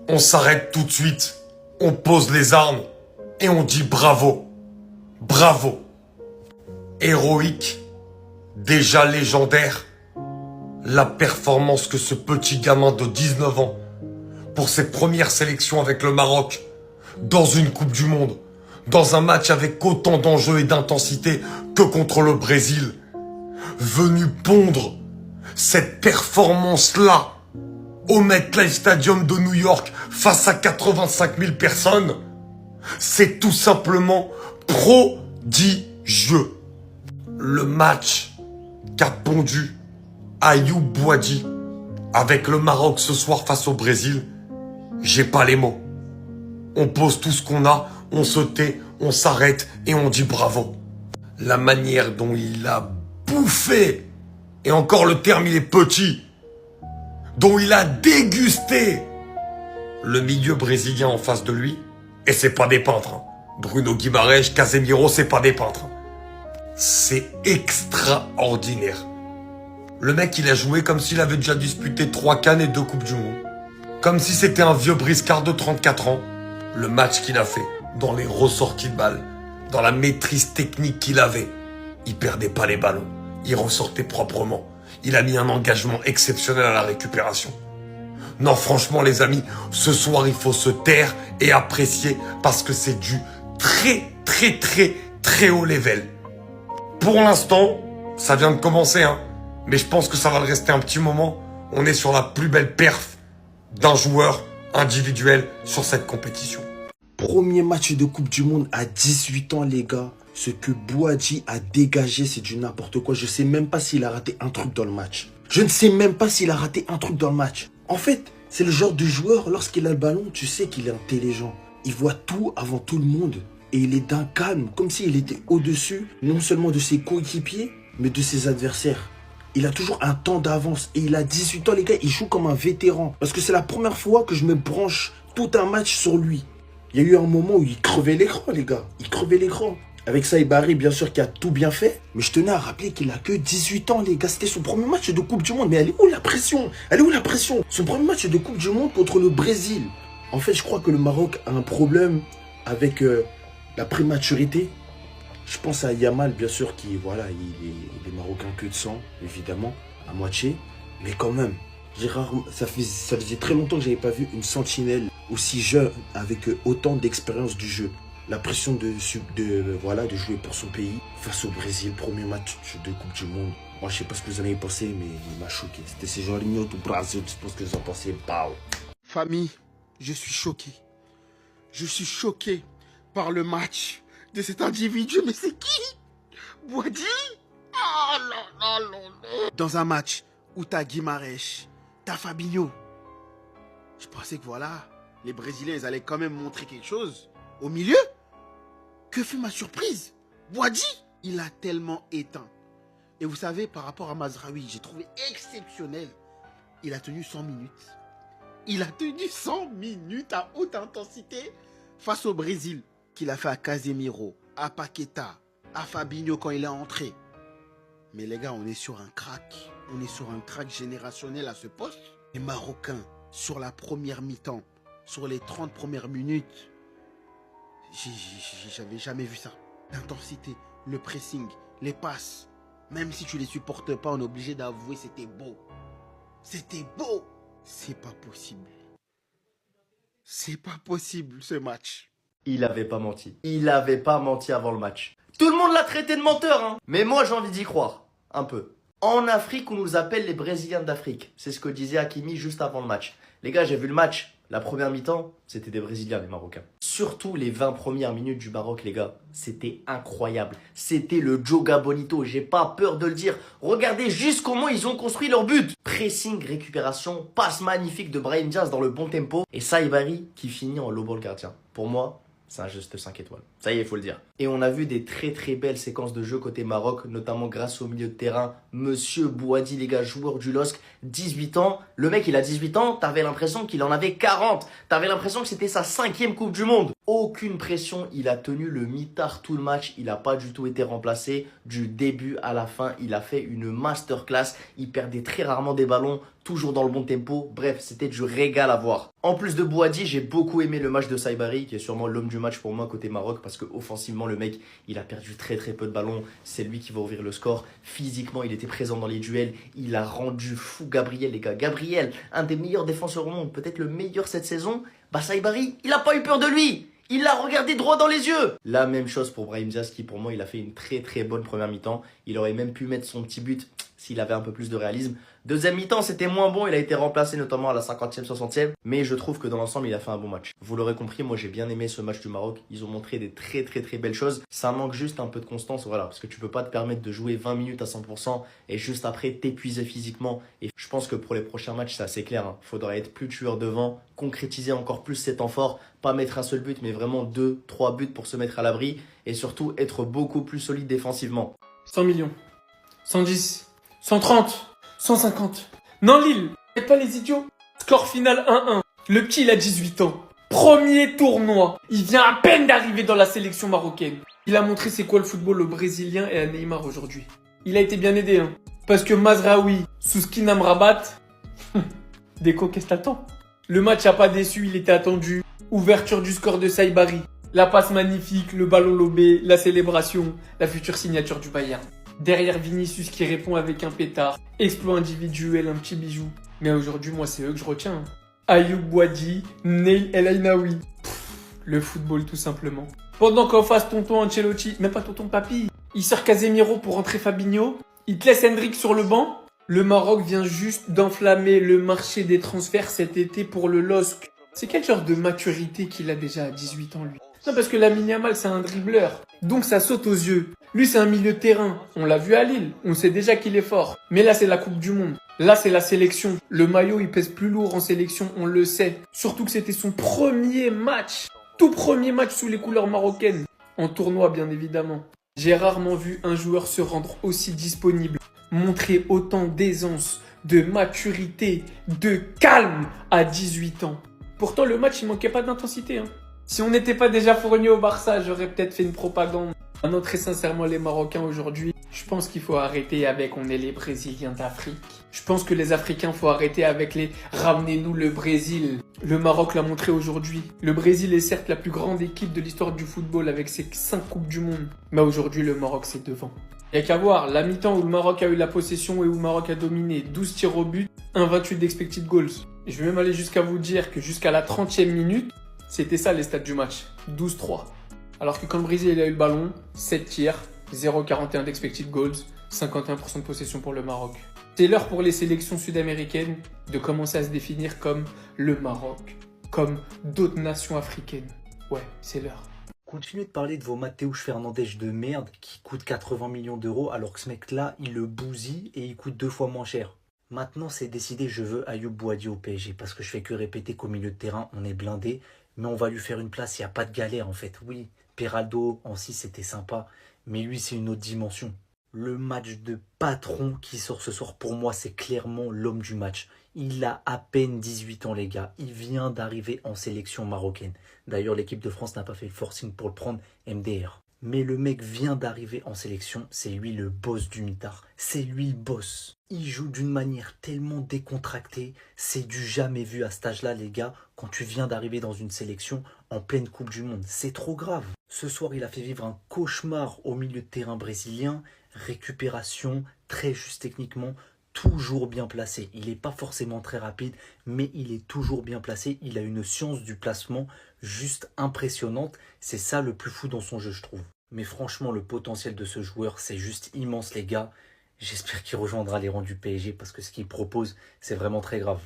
On s'arrête tout de suite, on pose les armes et on dit bravo. Bravo. Héroïque, déjà légendaire, la performance que ce petit gamin de 19 ans, pour ses premières sélections avec le Maroc, dans une Coupe du Monde, dans un match avec autant d'enjeux et d'intensité que contre le Brésil, venu pondre cette performance-là au MetLife Stadium de New York face à 85 000 personnes, c'est tout simplement prodigieux. Le match qu'a pondu Ayoub Boadi avec le Maroc ce soir face au Brésil, j'ai pas les mots. On pose tout ce qu'on a, on se tait, on s'arrête et on dit bravo. La manière dont il a bouffé, et encore le terme il est petit, dont il a dégusté le milieu brésilien en face de lui, et c'est pas des peintres. Hein. Bruno Guimaraes, Casemiro, c'est pas des peintres. C'est extraordinaire. Le mec, il a joué comme s'il avait déjà disputé 3 CAN et 2 Coupes du Monde. Comme si c'était un vieux briscard de 34 ans. Le match qu'il a fait, dans les ressorties de balles, dans la maîtrise technique qu'il avait, il perdait pas les ballons. Il ressortait proprement. Il a mis un engagement exceptionnel à la récupération. Non, franchement, les amis, ce soir, il faut se taire et apprécier parce que c'est du très haut level. Pour l'instant, ça vient de commencer, hein. Mais je pense que ça va le rester un petit moment. On est sur la plus belle perf d'un joueur individuel sur cette compétition. Premier match de Coupe du Monde à 18 ans, les gars. Ce que Boadi a dégagé, c'est du n'importe quoi. Je sais même pas s'il a raté un truc dans le match. Je ne sais même pas s'il a raté un truc dans le match. En fait, c'est le genre de joueur, lorsqu'il a le ballon, tu sais qu'il est intelligent. Il voit tout avant tout le monde. Et il est d'un calme, comme s'il était au-dessus, non seulement de ses coéquipiers, mais de ses adversaires. Il a toujours un temps d'avance. Et il a 18 ans, les gars, il joue comme un vétéran. Parce que c'est la première fois que je me branche tout un match sur lui. Il y a eu un moment où il crevait l'écran, les gars. Il crevait l'écran. Avec Saïbari, bien sûr, qui a tout bien fait. Mais je tenais à rappeler qu'il a que 18 ans, les gars. C'était son premier match de Coupe du Monde. Mais elle est où la pression? Elle est où la pression? Son premier match de Coupe du Monde contre le Brésil. En fait, je crois que le Maroc a un problème avec la prématurité. Je pense à Yamal, bien sûr, qui, voilà, il est marocain que de sang, évidemment, à moitié. Mais quand même, ça faisait très longtemps que je n'avais pas vu une sentinelle aussi jeune, avec autant d'expérience du jeu. La pression de jouer pour son pays face au Brésil, premier match de Coupe du Monde. Moi, je sais pas ce que vous en avez pensé, mais il m'a choqué. C'était ces Jorginho du Brésil, je sais pas ce que vous en pensez. Pow. Famille, je suis choqué. Je suis choqué par le match de cet individu. Mais c'est qui? Boadi? Oh là là là là. Dans un match où t'as Guimaraes, t'as Fabinho. Je pensais que voilà, les Brésiliens, ils allaient quand même montrer quelque chose. Au milieu, que fut ma surprise? Boadi, il a tellement éteint. Et vous savez, par rapport à Mazraoui, j'ai trouvé exceptionnel. Il a tenu 100 minutes. Il a tenu 100 minutes à haute intensité face au Brésil. Qu'il a fait à Casemiro, à Paqueta, à Fabinho quand il est entré. Mais les gars, on est sur un crack. On est sur un crack générationnel à ce poste. Les Marocains, sur la première mi-temps, sur les 30 premières minutes, j'avais jamais vu ça. L'intensité, le pressing, les passes. Même si tu les supportes pas, on est obligé d'avouer, c'était beau. C'était beau. C'est pas possible. C'est pas possible ce match. Il avait pas menti. Il avait pas menti avant le match. Tout le monde l'a traité de menteur, hein. Mais moi, j'ai envie d'y croire. Un peu. En Afrique, on nous appelle les Brésiliens d'Afrique. C'est ce que disait Hakimi juste avant le match. Les gars, j'ai vu le match. La première mi-temps, c'était des Brésiliens, les Marocains. Surtout les 20 premières minutes du Maroc, les gars. C'était incroyable. C'était le Joga Bonito. J'ai pas peur de le dire. Regardez juste comment ils ont construit leur but. Pressing, récupération, passe magnifique de Brahim Diaz dans le bon tempo. Et Saïbari qui finit en low ball gardien. Pour moi, c'est un juste 5 étoiles. Ça y est, il faut le dire. Et on a vu des très belles séquences de jeu côté Maroc, notamment grâce au milieu de terrain. Monsieur Boadi, les gars, joueur du LOSC, 18 ans. Le mec, il a 18 ans, t'avais l'impression qu'il en avait 40. T'avais l'impression que c'était sa 5e Coupe du Monde. Aucune pression, il a tenu le mitard tout le match. Il n'a pas du tout été remplacé. Du début à la fin, il a fait une masterclass. Il perdait très rarement des ballons. toujours dans le bon tempo. Bref, c'était du régal à voir. En plus de Boadi, j'ai beaucoup aimé le match de Saibari, qui est sûrement l'homme du match pour moi côté Maroc, parce que offensivement, le mec, il a perdu très très peu de ballons. C'est lui qui va ouvrir le score. Physiquement, il était présent dans les duels. Il a rendu fou Gabriel, les gars. Gabriel, un des meilleurs défenseurs au monde, peut-être le meilleur cette saison. Bah Saibari, il a pas eu peur de lui. Il l'a regardé droit dans les yeux. La même chose pour Brahim Diaz qui pour moi il a fait une très très bonne première mi-temps. Il aurait même pu mettre son petit but s'il avait un peu plus de réalisme. Deuxième mi-temps c'était moins bon, il a été remplacé notamment à la 50e, 60e. Mais je trouve que dans l'ensemble il a fait un bon match. Vous l'aurez compris, moi j'ai bien aimé ce match du Maroc. Ils ont montré des très très très belles choses. Ça manque juste un peu de constance, voilà. Parce que tu peux pas te permettre de jouer 20 minutes à 100% et juste après t'épuiser physiquement. Et je pense que pour les prochains matchs c'est assez clair. Il faudra être plus tueur devant, concrétiser encore plus ses temps forts. Pas mettre un seul but mais vraiment 2, 3 buts pour se mettre à l'abri. Et surtout être beaucoup plus solide défensivement. 100 millions, 110, 130, 150. Non Lille, faites pas les idiots. Score final 1-1. Le petit il a 18 ans. Premier tournoi. Il vient à peine d'arriver dans la sélection marocaine. Il a montré c'est quoi le football au Brésilien et à Neymar aujourd'hui. Il a été bien aidé hein. Parce que Mazraoui, Souskin Amrabat, Déco qu'est-ce que t'attends? Le match a pas déçu, il était attendu. Ouverture du score de Saibari. La passe magnifique, le ballon lobé, la célébration, la future signature du Bayern. Derrière Vinicius qui répond avec un pétard. Exploit individuel, un petit bijou. Mais aujourd'hui, moi, c'est eux que je retiens. Ayoub Boadi, Neil El Ainaoui. Le football, tout simplement. Pendant qu'en face, tonton Ancelotti, même pas tonton Papy, il sort Casemiro pour rentrer Fabinho. Il te laisse Hendrik sur le banc. Le Maroc vient juste d'enflammer le marché des transferts cet été pour le LOSC. C'est quel genre de maturité qu'il a déjà à 18 ans, lui? Non, parce que Lamine Yamal, c'est un dribbleur. Donc ça saute aux yeux. Lui, c'est un milieu de terrain. On l'a vu à Lille. On sait déjà qu'il est fort. Mais là, c'est la Coupe du Monde. Là, c'est la sélection. Le maillot, il pèse plus lourd en sélection, on le sait. Surtout que c'était son premier match. Tout premier match sous les couleurs marocaines. En tournoi, bien évidemment. J'ai rarement vu un joueur se rendre aussi disponible. Montrer autant d'aisance, de maturité, de calme à 18 ans. Pourtant, le match, il manquait pas d'intensité. Si on n'était pas déjà fourni au Barça, j'aurais peut-être fait une propagande. Maintenant, très sincèrement, les Marocains aujourd'hui, je pense qu'il faut arrêter avec on est les Brésiliens d'Afrique. Je pense que les Africains, faut arrêter avec les ramenez-nous le Brésil. Le Maroc l'a montré aujourd'hui. Le Brésil est certes la plus grande équipe de l'histoire du football avec ses 5 Coupes du Monde. Mais aujourd'hui, le Maroc, c'est devant. Il n'y a qu'à voir, la mi-temps où le Maroc a eu la possession et où le Maroc a dominé, 12 tirs au but, 1,28 d'expected goals. Et je vais même aller jusqu'à vous dire que jusqu'à la 30e minute, c'était ça les stats du match, 12-3. Alors que quand le Brésil a eu le ballon, 7 tirs, 0,41 d'expected goals, 51% de possession pour le Maroc. C'est l'heure pour les sélections sud-américaines de commencer à se définir comme le Maroc, comme d'autres nations africaines. Ouais, c'est l'heure. Continuez de parler de vos Mateusz Fernandes de merde qui coûte 80 millions d'euros alors que ce mec-là, il le bousille et il coûte 2 fois moins cher. Maintenant, c'est décidé, je veux Ayoub Boadi au PSG parce que je fais que répéter qu'au milieu de terrain, on est blindé, mais on va lui faire une place, il n'y a pas de galère en fait. Oui, Peraldo en 6 c'était sympa, mais lui c'est une autre dimension. Le match de patron qui sort ce soir, pour moi, c'est clairement l'homme du match. Il a à peine 18 ans, les gars. Il vient d'arriver en sélection marocaine. D'ailleurs, l'équipe de France n'a pas fait le forcing pour le prendre, MDR. Mais le mec vient d'arriver en sélection, c'est lui le boss du mitard. C'est lui le boss. Il joue d'une manière tellement décontractée, c'est du jamais vu à cet âge-là, les gars, quand tu viens d'arriver dans une sélection en pleine Coupe du Monde. C'est trop grave. Ce soir, il a fait vivre un cauchemar au milieu de terrain brésilien. Récupération, très juste techniquement, toujours bien placé. Il n'est pas forcément très rapide, mais il est toujours bien placé. Il a une science du placement juste impressionnante. C'est ça le plus fou dans son jeu, je trouve. Mais franchement, le potentiel de ce joueur, c'est juste immense, les gars. J'espère qu'il rejoindra les rangs du PSG parce que ce qu'il propose, c'est vraiment très grave.